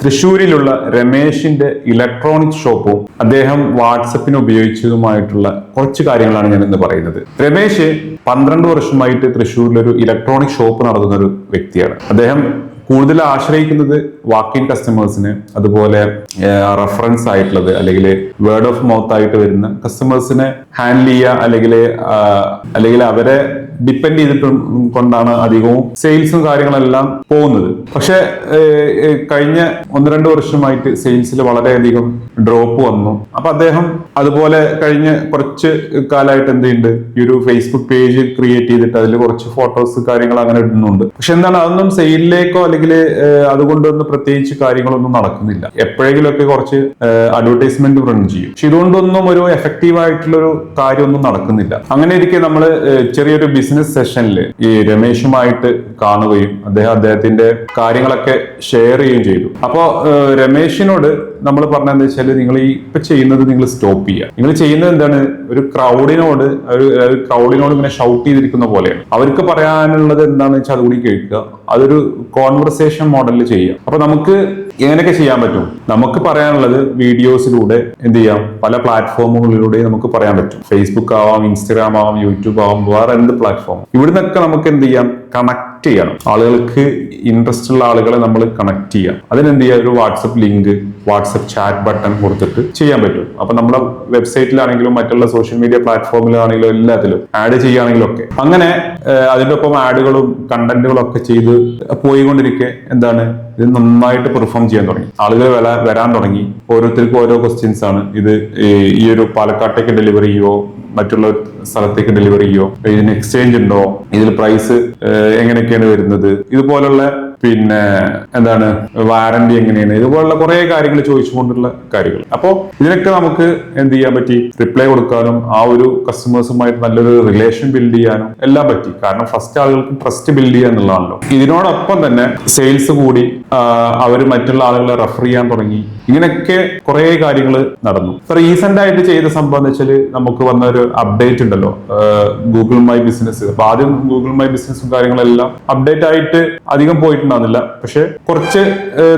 തൃശ്ശൂരിലുള്ള രമേശിന്റെ electronic ഷോപ്പും അദ്ദേഹം വാട്സപ്പിന് ഉപയോഗിച്ചതുമായിട്ടുള്ള കുറച്ച് കാര്യങ്ങളാണ് ഞാൻ ഇന്ന് പറയുന്നത്. രമേശ് 12 വർഷമായിട്ട് തൃശ്ശൂരിലൊരു ഇലക്ട്രോണിക് ഷോപ്പ് നടത്തുന്ന ഒരു വ്യക്തിയാണ്. അദ്ദേഹം കൂടുതൽ ആശ്രയിക്കുന്നത് വാക്കിൻ കസ്റ്റമേഴ്സിന്, അതുപോലെ റെഫറൻസ് ആയിട്ടുള്ളത് അല്ലെങ്കിൽ വേർഡ് ഓഫ് മൗത്ത് ആയിട്ട് വരുന്ന കസ്റ്റമേഴ്സിനെ ഹാൻഡിൽ ചെയ്യുക അല്ലെങ്കിൽ അവരെ ഡിപ്പെൻഡ് ചെയ്തിട്ട് കൊണ്ടാണ് അധികവും സെയിൽസും കാര്യങ്ങളെല്ലാം പോകുന്നത്. പക്ഷെ കഴിഞ്ഞ 1-2 വർഷമായിട്ട് സെയിൽസിൽ വളരെയധികം ഡ്രോപ്പ് വന്നു. അപ്പൊ അദ്ദേഹം അതുപോലെ കഴിഞ്ഞ കുറച്ച് കാലമായിട്ട് എന്ത് ചെയ്യുന്നുണ്ട്, ഈ ഒരു ഫേസ്ബുക്ക് പേജ് ക്രിയേറ്റ് ചെയ്തിട്ട് അതിൽ കുറച്ച് ഫോട്ടോസ് കാര്യങ്ങൾ അങ്ങനെ ഇടുന്നുണ്ട്. പക്ഷെ എന്താണ്, അതൊന്നും സെയിലിലേക്കോ അല്ലെങ്കിൽ അതുകൊണ്ടൊന്നും പ്രത്യേകിച്ച് കാര്യങ്ങളൊന്നും നടക്കുന്നില്ല. എപ്പോഴെങ്കിലുമൊക്കെ കുറച്ച് അഡ്വർടൈസ്മെന്റ് റൺ ചെയ്യും. പക്ഷെ ഇതുകൊണ്ടൊന്നും ഒരു എഫക്റ്റീവ് ആയിട്ടുള്ള ഒരു കാര്യമൊന്നും നടക്കുന്നില്ല. അങ്ങനെ ഇരിക്കെ നമ്മള് ചെറിയൊരു ബിസിനസ് സെഷനിൽ ഈ രമേശുമായിട്ട് കാണുകയും അദ്ദേഹത്തിന്റെ കാര്യങ്ങളൊക്കെ ഷെയർ ചെയ്യുകയും ചെയ്തു. അപ്പോ രമേശിനോട് നമ്മൾ പറഞ്ഞതെന്ന് വെച്ചാൽ, നിങ്ങൾ ഈ ഇപ്പൊ ചെയ്യുന്നത് നിങ്ങൾ സ്റ്റോപ്പ് ചെയ്യുക. നിങ്ങൾ ചെയ്യുന്നത് എന്താണ്, ഒരു ക്രൗഡിനോട് ഇങ്ങനെ ഷൗട്ട് ചെയ്തിരിക്കുന്ന പോലെയാണ്. അവർക്ക് പറയാനുള്ളത് എന്താണെന്ന് വെച്ചാൽ അതുകൂടി കേൾക്കുക, അതൊരു കോൺവെർസേഷൻ മോഡലിൽ ചെയ്യുക. അപ്പൊ നമുക്ക് എങ്ങനെയൊക്കെ ചെയ്യാൻ പറ്റും, നമുക്ക് പറയാനുള്ളത് വീഡിയോസിലൂടെ എന്ത് ചെയ്യാം, പല പ്ലാറ്റ്ഫോമുകളിലൂടെ നമുക്ക് പറയാൻ പറ്റും. ഫേസ്ബുക്ക് ആവാം, ഇൻസ്റ്റാഗ്രാം ആവാം, യൂട്യൂബ് ആവാം, വേറെ എന്ത് പ്ലാറ്റ്ഫോം. ഇവിടുന്നൊക്കെ നമുക്ക് എന്ത് ചെയ്യാം, കണക്ട് ചെയ്യണം. ആളുകൾക്ക് ഇൻട്രസ്റ്റ് ഉള്ള ആളുകളെ നമ്മൾ കണക്ട് ചെയ്യാം. അതിനെന്ത് ചെയ്യാം, ഒരു WhatsApp link, WhatsApp chat button കൊടുത്തിട്ട് ചെയ്യാൻ പറ്റും. അപ്പൊ നമ്മുടെ വെബ്സൈറ്റിലാണെങ്കിലും മറ്റുള്ള സോഷ്യൽ മീഡിയ പ്ലാറ്റ്ഫോമിലാണെങ്കിലും എല്ലാത്തിലും ആഡ് ചെയ്യുകയാണെങ്കിലും ഒക്കെ അങ്ങനെ അതിന്റെ ഒപ്പം ആഡുകളും കണ്ടന്റുകളും ഒക്കെ ചെയ്ത് പോയിക്കൊണ്ടിരിക്കെ എന്താണ്, ഇത് നന്നായിട്ട് പെർഫോം ചെയ്യാൻ തുടങ്ങി. ആളുകൾ വരാൻ തുടങ്ങി. ഓരോരുത്തർക്കും ഓരോ ക്വസ്റ്റ്യൻസ് ആണ്. ഇത് ഈ ഒരു പാലക്കാട്ടേക്ക് ഡെലിവറി ചെയ്യോ, മറ്റുള്ള സ്ഥലത്തേക്ക് ഡെലിവറി ചെയ്യോ, ഇതിന് എക്സ്ചേഞ്ച് ഉണ്ടോ, ഇതിൽ പ്രൈസ് എങ്ങനെയൊക്കെയാണ് വരുന്നത്, ഇതുപോലുള്ള പിന്നെ എന്താണ് വാറന്റി എങ്ങനെയാണ്, ഇതുപോലുള്ള കുറെ കാര്യങ്ങൾ ചോദിച്ചുകൊണ്ടുള്ള കാര്യങ്ങൾ. അപ്പോൾ ഇതിനൊക്കെ നമുക്ക് എന്ത് ചെയ്യാൻ പറ്റി, റിപ്ലൈ കൊടുക്കാനും ആ ഒരു കസ്റ്റമേഴ്സുമായിട്ട് നല്ലൊരു റിലേഷൻ ബിൽഡ് ചെയ്യാനും എല്ലാം പറ്റി. കാരണം ഫസ്റ്റ് ആളുകൾക്ക് ട്രസ്റ്റ് ബിൽഡ് ചെയ്യുക എന്നുള്ളതാണല്ലോ. ഇതിനോടൊപ്പം തന്നെ സെയിൽസ് കൂടി, അവർ മറ്റുള്ള ആളുകളെ റെഫർ ചെയ്യാൻ തുടങ്ങി. ഇങ്ങനെയൊക്കെ കുറെ കാര്യങ്ങൾ നടന്നു. ഇപ്പൊ റീസെന്റ് ആയിട്ട് ചെയ്ത സംഭവം എന്ന് വെച്ചാൽ, നമുക്ക് വന്ന ഒരു അപ്ഡേറ്റ് ഉണ്ടല്ലോ, ഗൂഗിൾ മൈ ബിസിനസ്. അപ്പൊ ആദ്യം ഗൂഗിൾ മൈ ബിസിനസ്സും കാര്യങ്ങളെല്ലാം അപ്ഡേറ്റ് ആയിട്ട് അധികം പോയിട്ടുണ്ടാകുന്നില്ല. പക്ഷെ കുറച്ച്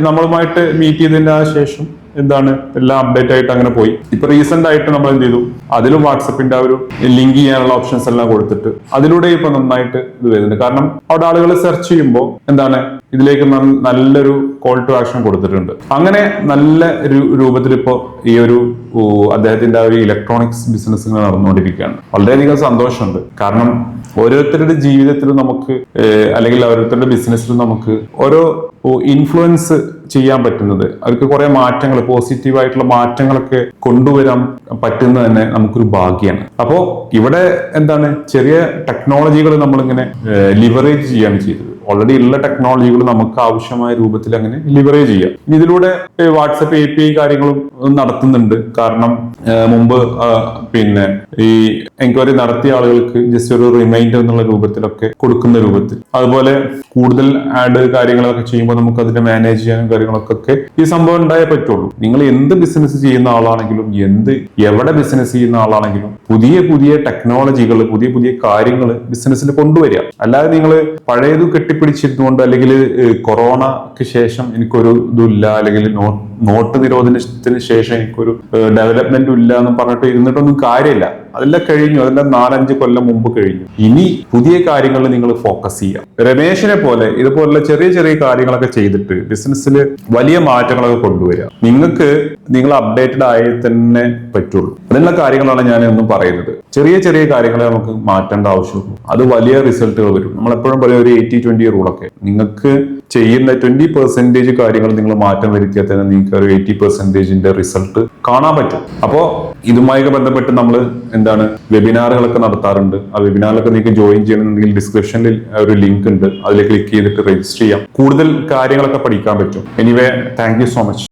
നമ്മളുമായിട്ട് മീറ്റ് ചെയ്തതിന് ശേഷം എന്താണ്, എല്ലാം അപ്ഡേറ്റ് ആയിട്ട് അങ്ങനെ പോയി. ഇപ്പൊ റീസെന്റ് ആയിട്ട് നമ്മൾ എന്ത് ചെയ്തു, അതിലും വാട്സപ്പിന്റെ ആ ഒരു ലിങ്ക് ചെയ്യാനുള്ള ഓപ്ഷൻസ് എല്ലാം കൊടുത്തിട്ട് അതിലൂടെ ഇപ്പൊ നന്നായിട്ട് ഇത് വരുന്നുണ്ട്. കാരണം അവിടെ ആളുകൾ സെർച്ച് ചെയ്യുമ്പോൾ എന്താണ്, ഇതിലേക്ക് നല്ലൊരു കോൾ ടു ആക്ഷൻ കൊടുത്തിട്ടുണ്ട്. അങ്ങനെ നല്ല രൂപത്തിൽ ഇപ്പോ ഈ ഒരു അദ്ദേഹത്തിന്റെ ആ ഒരു ഇലക്ട്രോണിക്സ് ബിസിനസ് നടന്നുകൊണ്ടിരിക്കുകയാണ്. വളരെയധികം സന്തോഷമുണ്ട്. കാരണം ഓരോരുത്തരുടെ ജീവിതത്തിലും നമുക്ക് അല്ലെങ്കിൽ ഓരോരുത്തരുടെ ബിസിനസ്സിലും നമുക്ക് ഓരോ ഇൻഫ്ലുവൻസ് ചെയ്യാൻ പറ്റുന്നത്, അവർക്ക് കുറെ മാറ്റങ്ങൾ, പോസിറ്റീവായിട്ടുള്ള മാറ്റങ്ങളൊക്കെ കൊണ്ടുവരാൻ പറ്റുന്നത് തന്നെ നമുക്കൊരു ഭാഗ്യമാണ്. അപ്പോ ഇവിടെ എന്താണ്, ചെറിയ ടെക്നോളജികൾ നമ്മളിങ്ങനെ ലിവറേജ് ചെയ്യാണ് ചെയ്തത്. ഓൾറെഡി ഉള്ള ടെക്നോളജികൾ നമുക്ക് ആവശ്യമായ രൂപത്തിൽ അങ്ങനെ ലിവറേജ് ചെയ്യാം. ഇതിലൂടെ വാട്സപ്പ് API കാര്യങ്ങളും നടത്തുന്നുണ്ട്. കാരണം മുമ്പ് പിന്നെ ഈ എൻക്വയറി നടത്തിയ ആളുകൾക്ക് ജസ്റ്റ് ഒരു റിമൈൻഡർ എന്നുള്ള രൂപത്തിലൊക്കെ കൊടുക്കുന്ന രൂപത്തിൽ, അതുപോലെ കൂടുതൽ ആഡ് കാര്യങ്ങളൊക്കെ ചെയ്യുമ്പോൾ നമുക്ക് അതിനെ മാനേജ് ചെയ്യാനും കാര്യങ്ങളൊക്കെ ഈ സംഭവം ഉണ്ടായേ പറ്റുള്ളൂ. നിങ്ങൾ എന്ത് ബിസിനസ് ചെയ്യുന്ന ആളാണെങ്കിലും, എവിടെ ബിസിനസ് ചെയ്യുന്ന ആളാണെങ്കിലും പുതിയ ടെക്നോളജികൾ, പുതിയ കാര്യങ്ങൾ ബിസിനസ്സിൽ കൊണ്ടുവരിക. അല്ലാതെ നിങ്ങൾ പഴയത് കെട്ടിപ്പിടിച്ചിരുന്നുകൊണ്ട്, അല്ലെങ്കിൽ കൊറോണക്ക് ശേഷം എനിക്കൊരു ഇതുമില്ല, അല്ലെങ്കിൽ നോട്ട് നിരോധനത്തിന് ശേഷം എനിക്കൊരു ഡെവലപ്മെന്റും ഇല്ല എന്ന് പറഞ്ഞിട്ട് ഇരുന്നിട്ടൊന്നും കാര്യമില്ല. അതെല്ലാം കഴിഞ്ഞു. അതെല്ലാം 4-5 കൊല്ലം മുമ്പ് കഴിഞ്ഞു. ഇനി പുതിയ കാര്യങ്ങളിൽ നിങ്ങൾ ഫോക്കസ് ചെയ്യാം. രമേശിനെ പോലെ ഇതുപോലുള്ള ചെറിയ കാര്യങ്ങളൊക്കെ ചെയ്തിട്ട് ബിസിനസ്സിൽ വലിയ മാറ്റങ്ങളൊക്കെ കൊണ്ടുവരിക. നിങ്ങൾ അപ്ഡേറ്റഡ് ആയി തന്നെ പറ്റുള്ളൂ. അതിനുള്ള കാര്യങ്ങളാണ് ഞാൻ ഒന്നും പറയുന്നത്. ചെറിയ കാര്യങ്ങളെ നമുക്ക് മാറ്റേണ്ട ആവശ്യമുള്ളൂ. അത് വലിയ റിസൾട്ടുകൾ വരും. നമ്മളെപ്പോഴും പറയും ഒരു 80-20 റൂളൊക്കെ. നിങ്ങൾക്ക് ചെയ്യുന്ന 20% കാര്യങ്ങൾ നിങ്ങൾ മാറ്റം വരുത്തിയാൽ തന്നെ നിങ്ങൾക്ക് ഒരു 80% റിസൾട്ട് കാണാൻ പറ്റും. അപ്പോ ഇതുമായി ബന്ധപ്പെട്ട് നമ്മൾ എന്താണ് വെബിനാറുകളൊക്കെ നടത്താറുണ്ട്. ആ വെബിനാറിലൊക്കെ നിങ്ങൾക്ക് ജോയിൻ ചെയ്യണമെന്നുണ്ടെങ്കിൽ ഡിസ്ക്രിപ്ഷനിൽ ഒരു ലിങ്ക് ഉണ്ട്, അതിൽ ക്ലിക്ക് ചെയ്തിട്ട് രജിസ്റ്റർ ചെയ്യാം. കൂടുതൽ കാര്യങ്ങളൊക്കെ പഠിക്കാൻ പറ്റും. Anyway, thank you so much.